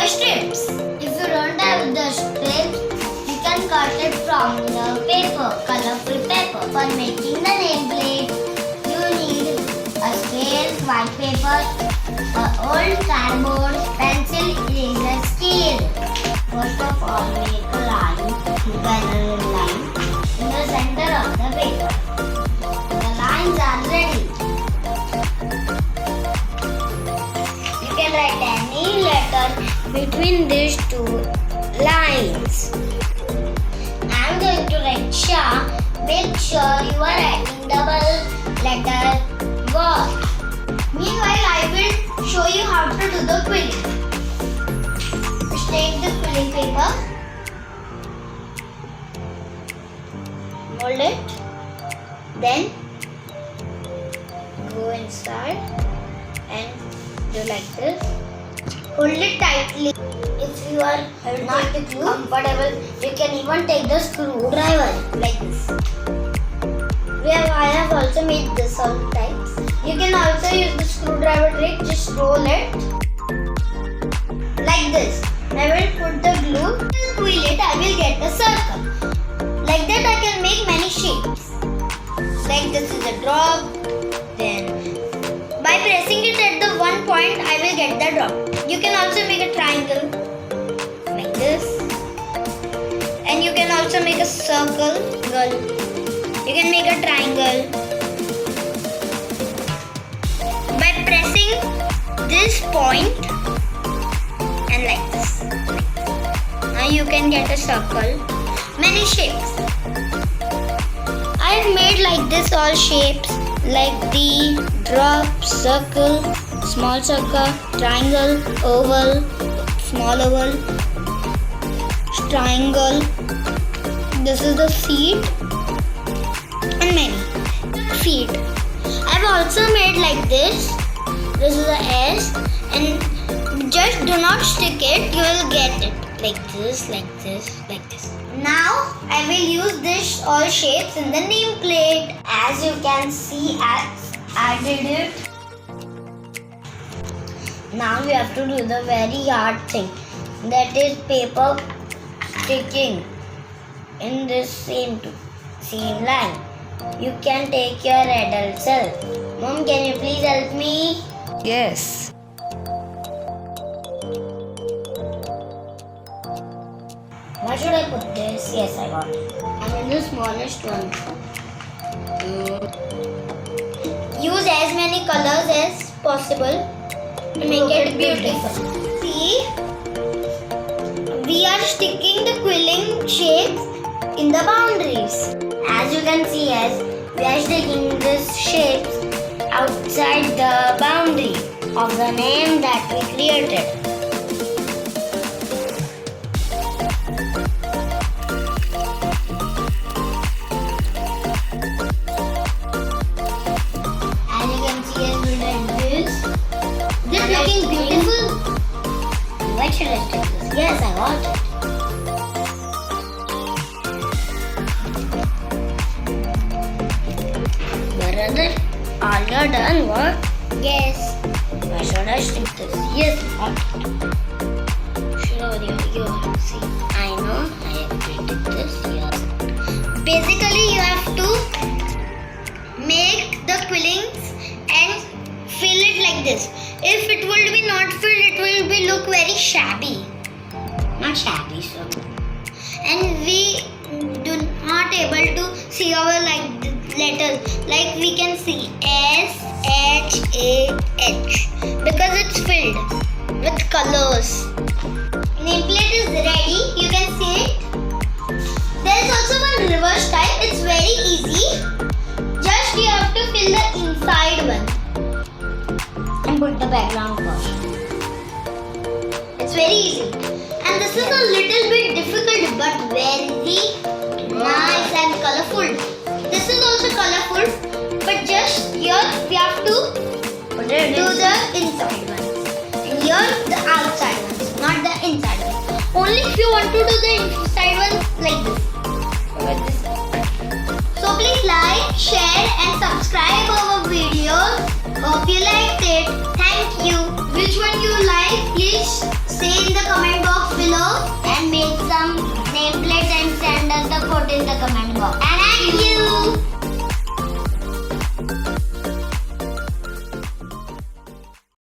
paper strips. If you don't have the strips, you can cut it from the paper, colorful paper. For making the nameplate, you need a scale, white paper, old cardboard, pencil, eraser, scale. First of all, make a line, parallel line, in the center of the paper. The lines are ready. You can write any letter between these two lines. I am going to write Shah. Make sure you are writing double letter word. Meanwhile, I will show you how to do the quilling. Just take the quilling paper, mold it, then go inside and do like this. Hold it tightly. If you are not comfortable, you can even take the screwdriver like this. I have also made this all types. You can also use the screwdriver trick. Just roll it like this. I will put the glue. To quill it, I will get a circle. Like that, I can make many shapes. Like this is a drop. Then, by pressing it at the one point, I will get the drop. You can also make a triangle like this, and you can also make a circle. You can make a triangle by pressing this point and like this. Now you can get a circle, many shapes. I have made like this all shapes like the drop, circle, small circle, triangle, oval, small oval, triangle. This is the feet and many feet. I've also made like this. This is the S, and just do not stick it. You will get it like this, like this, like this. Now I will use this all shapes in the nameplate. As you can see, I did it. Now we have to do the very hard thing, that is paper sticking in this same line. You can take your adult self. Mom, can you please help me? Yes. Where should I put this? Yes, I got it. I'm in the smallest one. Use as many colors as possible to make it beautiful. See, we are sticking the quilling shapes in the boundaries. As you can see, as we are sticking these shapes outside the boundary of the name that we created. As you can see, as we did this, this is looking beautiful. Why should I stick this? Yes, I got it. Brother, all you're done, what? Yes. Why should I stick this? Yes, got it. Shaurya, you have seen. I know, I have created this. Yes. Basically, you have to make the quillings and fill it like this. If it will be not filled, it will be look very shabby. Not shabby, so. And we do not able to see our letters. Like we can see S, H, A, H because it's filled with colors. Nameplate is ready. You can see it. There is also one reverse type. It's very easy. Just you have to fill the inside one and put the background first. It's very easy. And this is a little bit difficult but very nice and colorful. This is also colorful, but just here we have to do the inside ones. And here the outside ones, not the inside ones. Only if you want to do the inside ones like this. So please like, share and subscribe our videos. Hope you liked it. Thank you. Which one you like, please say in the comment box below and make some nameplates and send us the photo in the comment box. And